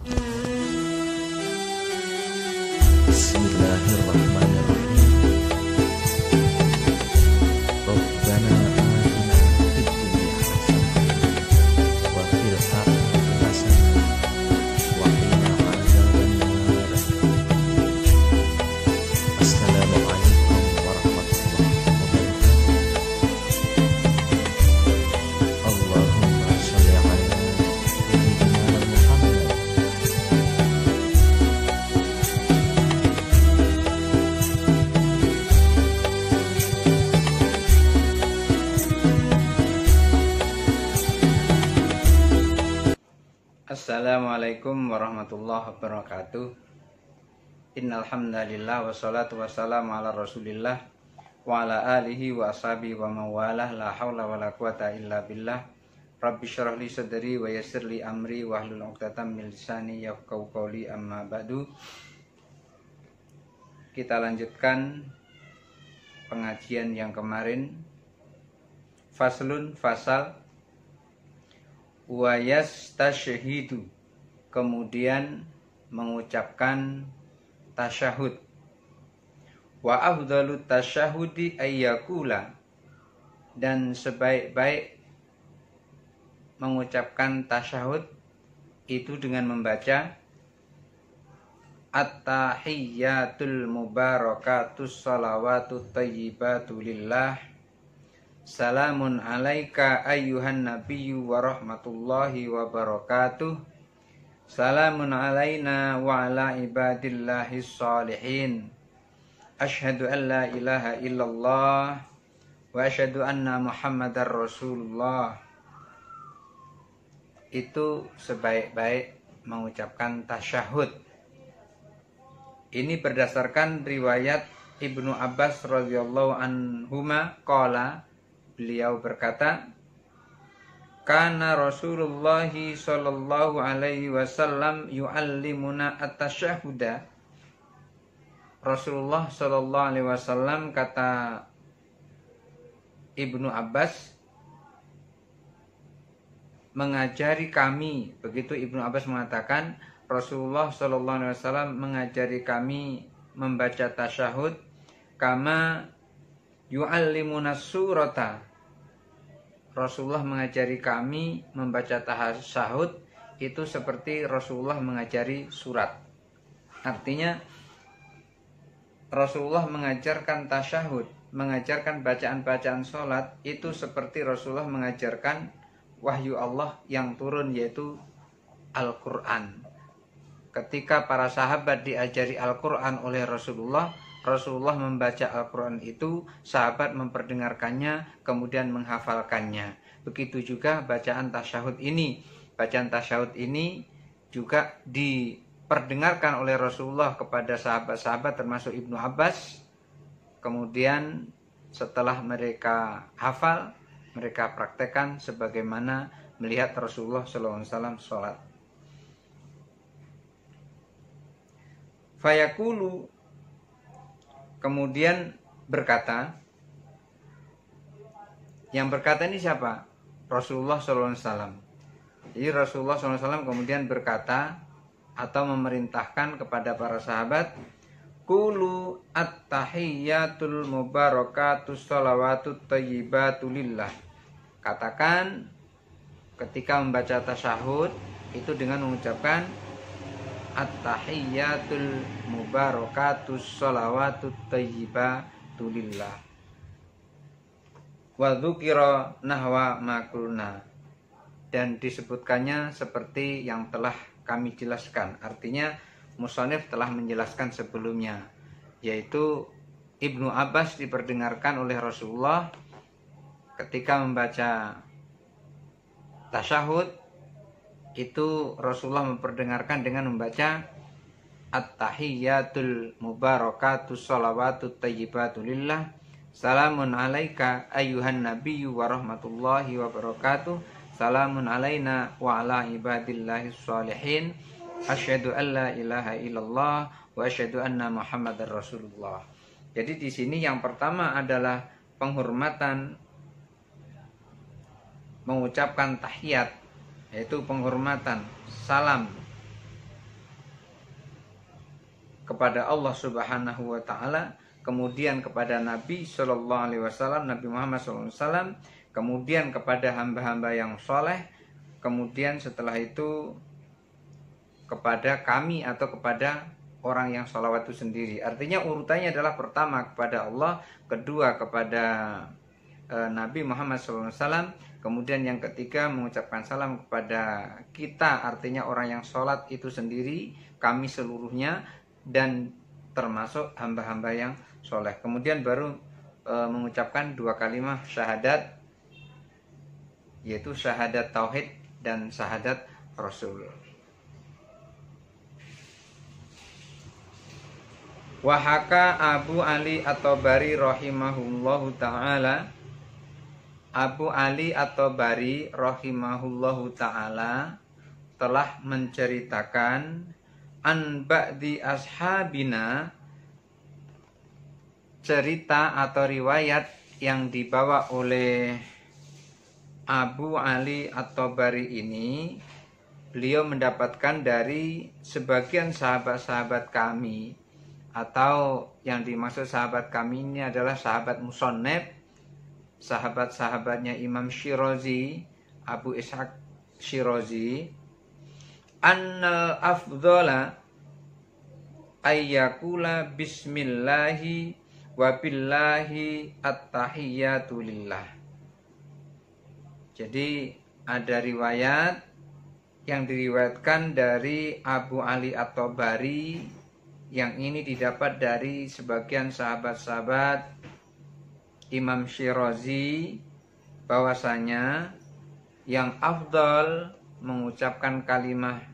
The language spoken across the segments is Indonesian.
Bismillahirrahmanirrahim. Rabbana atina fid dunya hasanah wa fil akhirati hasanah wa qina adzabannar. Assalamualaikum warahmatullahi wabarakatuh. Allahumma shalli ala sayyidina Muhammad. Assalamualaikum warahmatullahi wabarakatuh. Innal hamdalillah wassalatu wassalamu ala Rasulillah wa ala alihi wa ashabihi wa mawalah, la haula wala quwata illa billah. Rabbi syrah li sadri wa yassir li amri wa hlul 'uqdatam min lisani yafqahu qawli, amma ba'du. Kita lanjutkan pengajian yang kemarin. Faslun, fasal wa yastashhidu, kemudian mengucapkan tasyahud. Wa afdalut tasyahudi ayyakula, dan sebaik-baik mengucapkan tasyahud itu dengan membaca at-tahiyyatul mubarakatus salawatut thayyibatu lillah, salamun alaika ayyuhan nabiyyu wa rahmatullahi wa barakatuh, salamun alaina wa ala ibadillahis shalihin, asyhadu an la ilaha illallah wa asyhadu anna muhammadar rasulullah. Itu sebaik-baik mengucapkan tasyahud. Ini berdasarkan riwayat Ibnu Abbas radhiyallahu anhuma qala, beliau berkata, kana Rasulullah sallallahu alaihi wasallam yu'allimuna at-tasyahhuda. Rasulullah sallallahu alaihi wasallam, kata Ibnu Abbas, mengajari kami. Begitu Ibnu Abbas mengatakan, Rasulullah sallallahu alaihi wasallam mengajari kami membaca tasyahud kama yu'allimuna surata. Rasulullah mengajari kami membaca tasyahud itu seperti Rasulullah mengajari surat. Artinya Rasulullah mengajarkan tasyahud, mengajarkan bacaan-bacaan sholat itu seperti Rasulullah mengajarkan wahyu Allah yang turun, yaitu Al-Quran. Ketika para sahabat diajari Al-Quran oleh Rasulullah, Rasulullah membaca Al-Quran itu, sahabat memperdengarkannya, kemudian menghafalkannya. Begitu juga bacaan tasyahud ini. Bacaan tasyahud ini juga diperdengarkan oleh Rasulullah kepada sahabat-sahabat termasuk Ibnu Abbas. Kemudian setelah mereka hafal, mereka praktekkan sebagaimana melihat Rasulullah SAW sholat. Fayaqulu, kemudian berkata, yang berkata ini siapa? Rasulullah SAW. Jadi Rasulullah SAW kemudian berkata atau memerintahkan kepada para sahabat, qulu at-tahiyyatul mubarakatus salawatut thayyibatu lillah. Katakan ketika membaca tasyahud itu dengan mengucapkan at-tahiyyatul mubarakatus salawatut thayyibatu lillah. Wa dzukira nahwa makulna, dan disebutkannya seperti yang telah kami jelaskan. Artinya musannif telah menjelaskan sebelumnya, yaitu Ibnu Abbas diperdengarkan oleh Rasulullah ketika membaca tasyahud itu, Rasulullah memperdengarkan dengan membaca at-tahiyyatul mubarakatus salawatut thayyibatu lillah, salamun alaika ayyuhan nabiyyu wa rahmatullahi wa barakatuh, salamun alaina wa ala ibadillahis shalihin, asyhadu an la ilaha illallah wa asyhadu anna muhammadar rasulullah. Jadi di sini yang pertama adalah penghormatan mengucapkan tahiyat, yaitu penghormatan salam kepada Allah Subhanahu wa taala, kemudian kepada Nabi sallallahu alaihi wasallam, Nabi Muhammad sallallahu alaihi wasallam, kemudian kepada hamba-hamba yang soleh, kemudian setelah itu kepada kami atau kepada orang yang sholawat itu sendiri. Artinya urutannya adalah pertama kepada Allah, kedua kepada Nabi Muhammad SAW, kemudian yang ketiga mengucapkan salam kepada kita, artinya orang yang sholat itu sendiri, kami seluruhnya, dan termasuk hamba-hamba yang soleh. Kemudian baru mengucapkan dua kalimat syahadat, yaitu syahadat tauhid dan syahadat rasul. Wahaka Abu Ali At-Tabari rahimahullahu ta'ala, Abu Ali At-Tabari rahimahullahu ta'ala telah menceritakan an ba'di ashabina, cerita atau riwayat yang dibawa oleh Abu Ali At-Tabari ini. Beliau mendapatkan dari sebagian sahabat-sahabat kami, atau yang dimaksud sahabat kami ini adalah sahabat musannaf, sahabat-sahabatnya Imam Syirazi, Abu Ishaq Syirazi, annal afdhala ayyakula bismillahi wa billahi at-tahiyyatu lillah. Jadi ada riwayat yang diriwayatkan dari Abu Ali At-Tabari, yang ini didapat dari sebagian sahabat-sahabat Imam Syirazi, bahwasanya yang afdal mengucapkan kalimat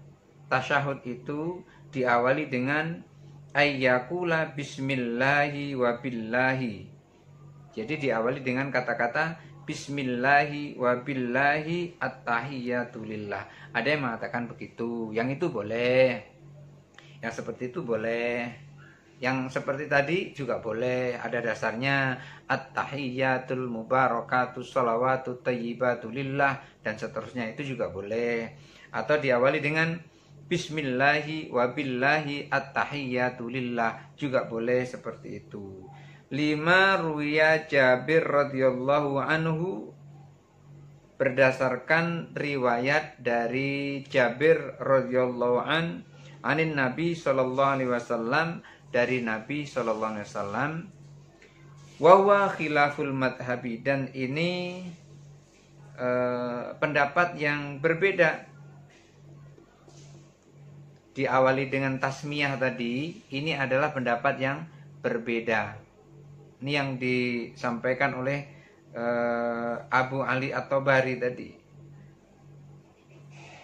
tasyahud itu diawali dengan ayyakula bismillahi wa billahi. Jadi diawali dengan kata-kata bismillahi wa billahi at-tahiyyatu lillah. Ada yang mengatakan begitu, yang itu boleh, yang seperti itu boleh, yang seperti tadi juga boleh. Ada dasarnya at-tahiyyatul mubarakatus sholawatut thayyibatu lillah, dan seterusnya, itu juga boleh. Atau diawali dengan bismillahi wa billahi at-tahiyyatu lillah, juga boleh seperti itu. 5 ruwiya Jabir radhiyallahu anhu, berdasarkan riwayat dari Jabir radhiyallahu anin Nabi sallallahu alaihi wasallam, dari Nabi sallallahu alaihi wasallam, wa huwa khilaful madhabi, dan ini pendapat yang berbeda. Diawali dengan tasmiyah tadi, ini adalah pendapat yang berbeda. Ini yang disampaikan oleh Abu Ali At-Tabari tadi,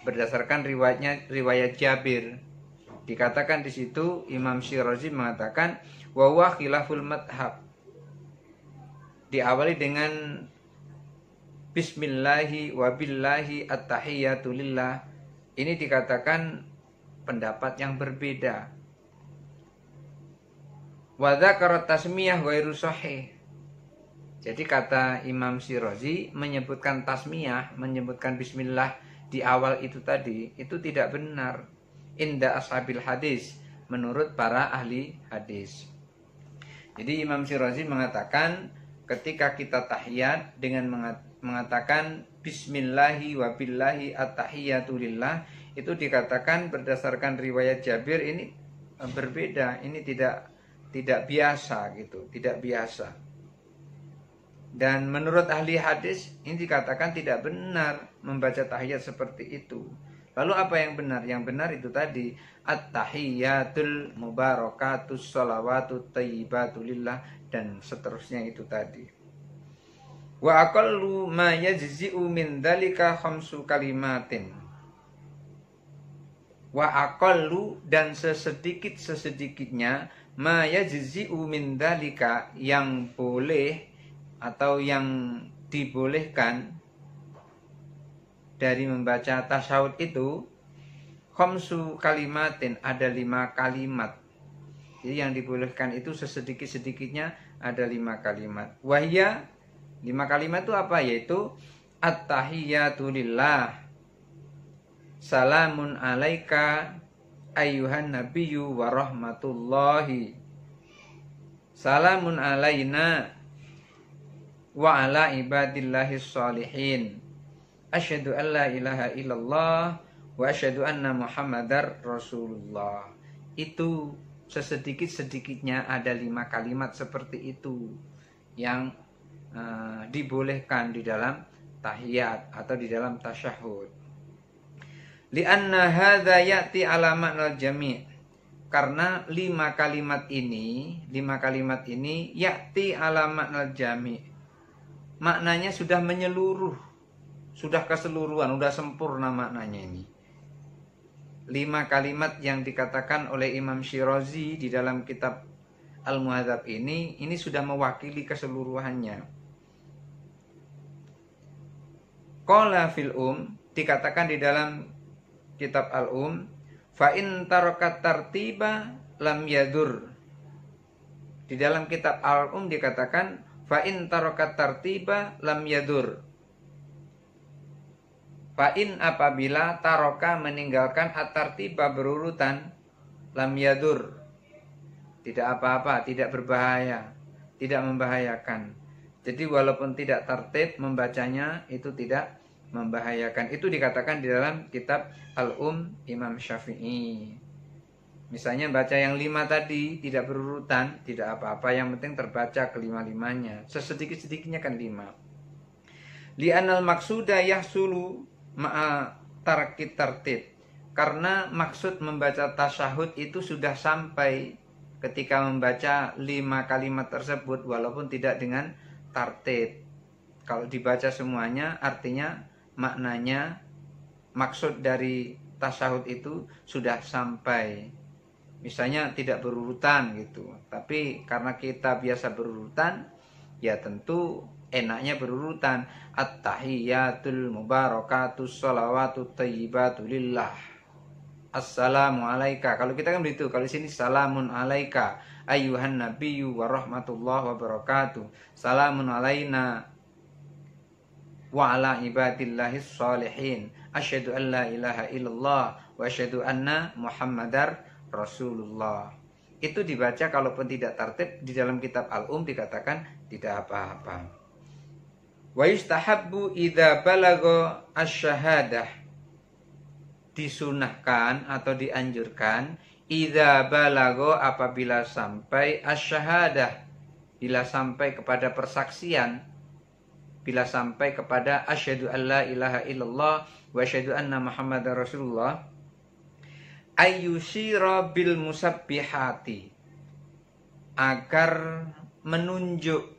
berdasarkan riwayat Jabir. Dikatakan di situ, Imam Syirazi mengatakan wa huwa khilaful madhab, diawali dengan bismillahi wa billahi at-tahiyyatu lillah. Ini dikatakan pendapat yang berbeda. Wa dzakara tasmiyah ghairu sahih. Jadi kata Imam Syirazi, menyebutkan tasmiyah, menyebutkan bismillah di awal itu tadi, itu tidak benar inda ashabil hadis, menurut para ahli hadis. Jadi Imam Syirazi mengatakan ketika kita tahiyat dengan mengatakan bismillahi wa billahi at-tahiyyatu lillah, itu dikatakan berdasarkan riwayat Jabir ini berbeda, ini tidak biasa gitu, tidak biasa. Dan menurut ahli hadis ini dikatakan tidak benar membaca tahiyat seperti itu. Lalu apa yang benar? Yang benar itu tadi at-tahiyyatul mubarakatus sholawatut thayyibatu lillah, dan seterusnya itu tadi. Wa aqallu ma yajzi'u min dzalika khamsu kalimatin. Wa aqallu, dan sesedikit-sesedikitnya, ma yajzi'u min dzalika, yang boleh atau yang dibolehkan dari membaca tasyahud itu, khamsu kalimatin, ada 5 kalimat. Jadi yang dibolehkan itu sesedikit-sedikitnya ada 5 kalimat. Wahya, 5 kalimat itu apa? Yaitu at-tahiyyatu lillah, salamun alaika ayyuhan nabiyyu wa rahmatullahi. Salamun alaina wa ala ibadillahis sholihin. Asyhadu an la ilaha illallah wa asyhadu anna Muhammadar Rasulullah. Itu sesedikit-sedikitnya ada 5 kalimat seperti itu yang dibolehkan di dalam tahiyat atau di dalam tasyahud. Lianna hadza ya'ti ala ma'nal jami'. Karena 5 kalimat ini ya'ti ala ma'nal jami'. Maknanya sudah menyeluruh, sudah keseluruhan, sudah sempurna maknanya ini. 5 kalimat yang dikatakan oleh Imam Syirazi di dalam kitab Al-Muhadzab ini sudah mewakili keseluruhannya. Qala fil dikatakan di dalam kitab Al-Um, fa in tarakat tartiba lam yadur. Di dalam kitab Al-Um dikatakan fa in tarakat tartiba lam yadur. Fa in apabila taroka meninggalkan at-tartiba berurutan, lam yadur, tidak apa-apa, tidak berbahaya, tidak membahayakan. Jadi walaupun tidak tertib membacanya itu tidak membahayakan. Itu dikatakan di dalam kitab Al-Um Imam Syafi'i. Misalnya baca yang 5 tadi tidak berurutan, tidak apa-apa, yang penting terbaca kelima-limanya. Sesedikit-sedikitnya kan 5. Li'anal maksuda yahsulu ma'a tarkit tertib. Karena maksud membaca tasyahud itu sudah sampai ketika membaca 5 kalimat tersebut walaupun tidak dengan tartib. Kalau dibaca semuanya artinya maknanya, maksud dari tasyahud itu sudah sampai. Misalnya tidak berurutan gitu. Tapi karena kita biasa berurutan, ya tentu enaknya berurutan. At-tahiyyatul mubarakatus sholawatut thayyibatu lillah. Assalamu alaika. Kalau kita kan begitu. Kalau di sini salamun alaika ayyuhan nabiyyu wa rahmatullahi wa barakatuh. Salamun alaina wa ala ibadillahis sholihin. Asyhadu an la ilaha illallah wa asyhadu anna Muhammadar Rasulullah. Itu dibaca kalaupun tidak tertib. Di dalam kitab Al-Um dikatakan tidak apa-apa. Wa yustahabbu idza balagha asy-syahadah. Disunahkan atau dianjurkan idza balagha apabila sampai asy-syahadah, bila sampai kepada persaksian, bila sampai kepada asyhadu an la ilaha illallah wa asyhadu anna Muhammadar Rasulullah, ayyusyira bil musabbihati, agar menunjuk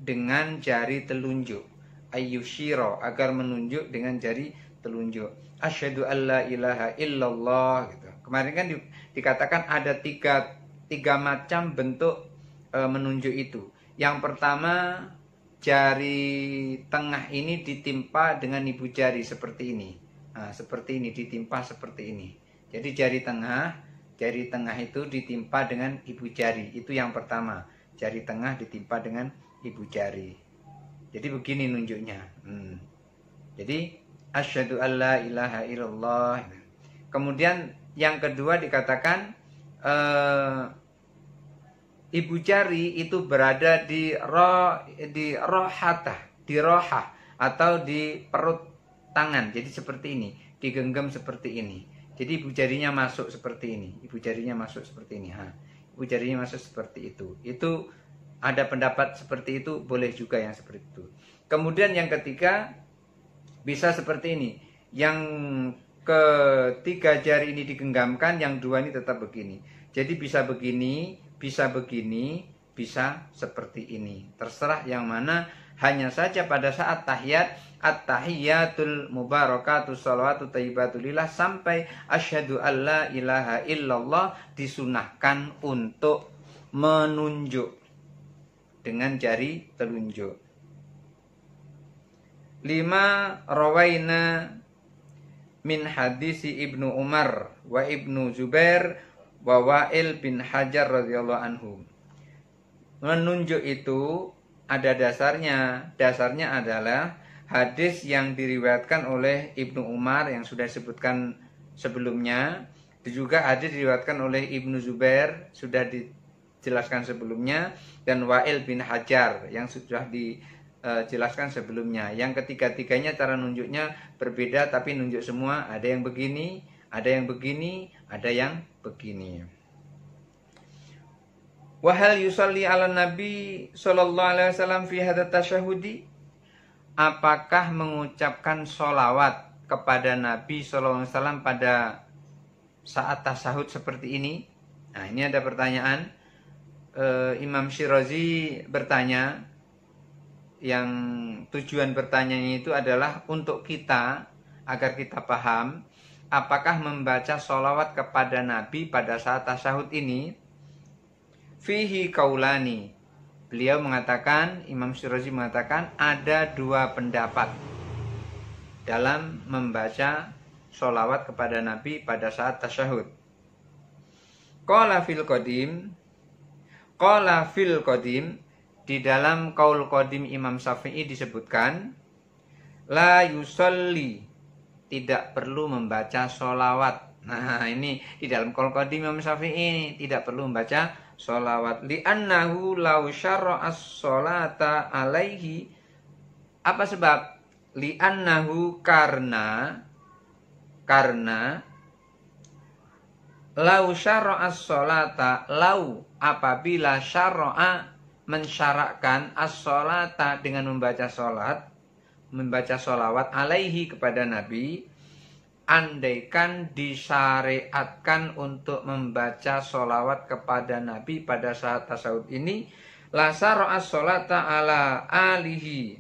dengan jari telunjuk. Ayyusyira, agar menunjuk dengan jari telunjuk. Asyhadu an la ilaha illallah gitu. Kemarin kan dikatakan ada tiga macam bentuk menunjuk itu. Yang pertama, jari tengah ini ditimpa dengan ibu jari seperti ini. Nah, seperti ini, ditimpa seperti ini. Jadi jari tengah itu ditimpa dengan ibu jari. Itu yang pertama. Jari tengah ditimpa dengan ibu jari. Jadi begini nunjuknya. Jadi asyhadu an la ilaha illallah. Kemudian yang kedua dikatakan ibu jari itu berada di rohatah, di rohah atau di perut tangan. Jadi seperti ini, digenggam seperti ini. Jadi ibu jarinya masuk seperti ini. Ibu jarinya masuk seperti ini. Ibu jarinya masuk seperti itu. Itu ada pendapat seperti itu, boleh juga yang seperti itu. Kemudian yang ketiga bisa seperti ini. Yang ketiga jari ini digenggamkan, yang 2 ini tetap begini. Jadi bisa begini, bisa begini, bisa seperti ini. Terserah yang mana. Hanya saja pada saat tahiyat, at-tahiyyatul mubarakatus sholawatut thayyibatu lillah sampai asyhadu an la ilaha illallah disunahkan untuk menunjuk dengan jari telunjuk. 5 rawaina min hadisi Ibnu Umar wa Ibnu Zubair wa Wa'il bin Hajar radhiyallahu anhu. Menunjuk itu ada dasarnya. Dasarnya adalah hadis yang diriwayatkan oleh Ibnu Umar yang sudah disebutkan sebelumnya Juga ada diriwayatkan oleh Ibnu Zubair, sudah dijelaskan sebelumnya, dan Wa'il bin Hajar yang sudah dijelaskan sebelumnya. Yang ketiga-tiganya cara nunjuknya berbeda, tapi nunjuk semua. Ada yang begini, ada yang begini, ada yang begini. Wahal yusalli ala Nabi sallallahu alaihi wasallam fi hadat tasyahudi? Apakah mengucapkan sholawat kepada Nabi sallallahu alaihi wasallam pada saat tasyahud seperti ini? Nah, ini ada pertanyaan. Imam Syirazi bertanya, yang tujuan bertanyanya itu adalah untuk kita, agar kita paham apakah membaca sholawat kepada Nabi pada saat tasyahud ini. Fihi kaulani. Beliau mengatakan, Imam Syirazi mengatakan ada dua pendapat dalam membaca sholawat kepada Nabi pada saat tasyahud. Qala fil qadim, di dalam qaul qadim Imam Syafi'i disebutkan, la yusalli, tidak perlu membaca sholawat. Nah, ini di dalam qaul qadim Imam Syafi'i tidak perlu membaca sholawat. Li'annahu law syarra'a as-sholata alaihi. Apa sebab? Li'annahu karena lau syarra'a as-sholata, lau apabila syarra'a mensyarakkan as-sholata dengan membaca sholawat alaihi kepada Nabi, andaikan disyariatkan untuk membaca sholawat kepada Nabi pada saat tasyahud ini, la syarra'a as-sholata ala alihi,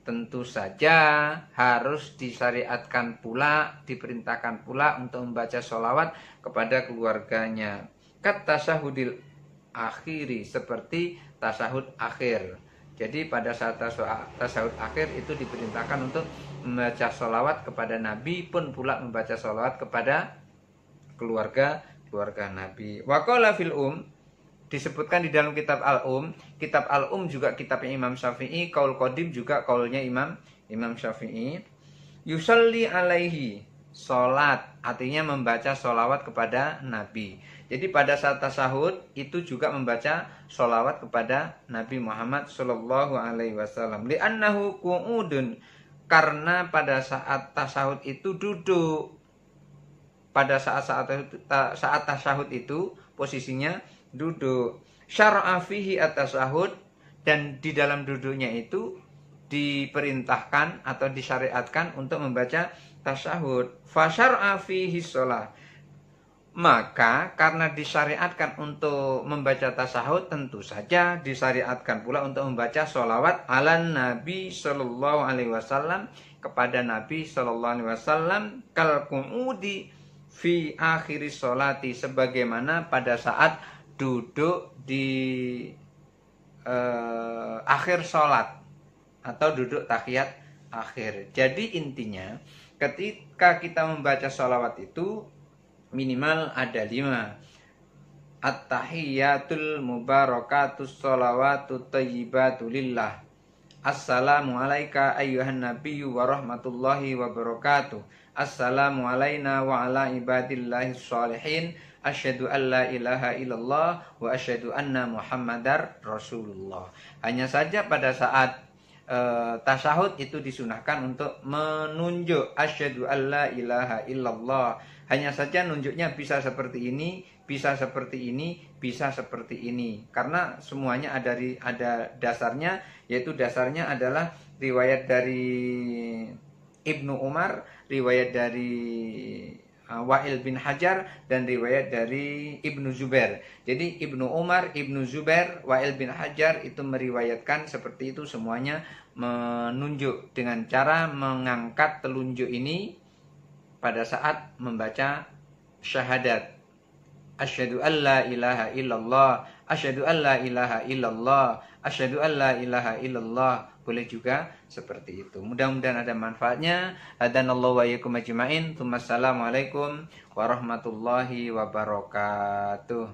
tentu saja harus disyariatkan pula, diperintahkan pula untuk membaca sholawat kepada keluarganya. Kat tasyahudil akhiri, seperti tasyahud akhir. Jadi pada saat tasyahud akhir itu diperintahkan untuk membaca sholawat kepada Nabi, pun pula membaca sholawat kepada keluarga Nabi. Wa qala fil disebutkan di dalam kitab Al-Um. Kitab Al-Um juga kitabnya Imam Syafi'i, qaul qadim juga qaulnya Imam Syafi'i. Yusalli alaihi, salat, artinya membaca sholawat kepada Nabi. Jadi pada saat tasyahud itu juga membaca sholawat kepada Nabi Muhammad sallallahu alaihi wasallam. Li'annahu qu'udun, karena pada saat tasyahud itu duduk. Pada saat tasyahud itu posisinya duduk. Syar'a fihi at-tasyahud, dan di dalam duduknya itu diperintahkan atau disyariatkan untuk membaca tasyahud. Fa syar'a fihi shalah, maka karena disyariatkan untuk membaca tasyahud, tentu saja disyariatkan pula untuk membaca sholawat ala Nabi sallallahu alaihi wasallam, kepada Nabi sallallahu alaihi wasallam, kal qu'udi fi akhiri sholati, sebagaimana pada saat duduk di akhir sholat atau duduk tahiyat akhir. Jadi intinya ketika kita membaca sholawat itu minimal ada 5. At-tahiyyatul mubarakatus sholawatut thayyibatu lillah. Assalamu alayka ayyuhan nabiyyu wa rahmatullahi wa barakatuh. Assalamu alayna wa ala ibadillahi sholihin. Asyhadu an la ilaha illallah wa asyhadu anna muhammadar rasulullah. Hanya saja pada saat tasyahud itu disunahkan untuk menunjuk asyhadu an la ilaha illallah. Hanya saja nunjuknya bisa seperti ini, bisa seperti ini, bisa seperti ini. Karena semuanya ada dasarnya, yaitu dasarnya adalah riwayat dari Ibnu Umar, riwayat dari Wa'il bin Hajar, dan riwayat dari Ibnu Zubair. Jadi Ibnu Umar, Ibnu Zubair, Wa'il bin Hajar itu meriwayatkan seperti itu, semuanya menunjuk dengan cara mengangkat telunjuk ini pada saat membaca syahadat. Asyhadu an la ilaha illallah, asyhadu an la ilaha illallah, asyhadu an la ilaha illallah. Boleh juga seperti itu. Mudah-mudahan ada manfaatnya. Hadanallahu wa iyyakum ajmain. Assalamualaikum warahmatullahi wabarakatuh.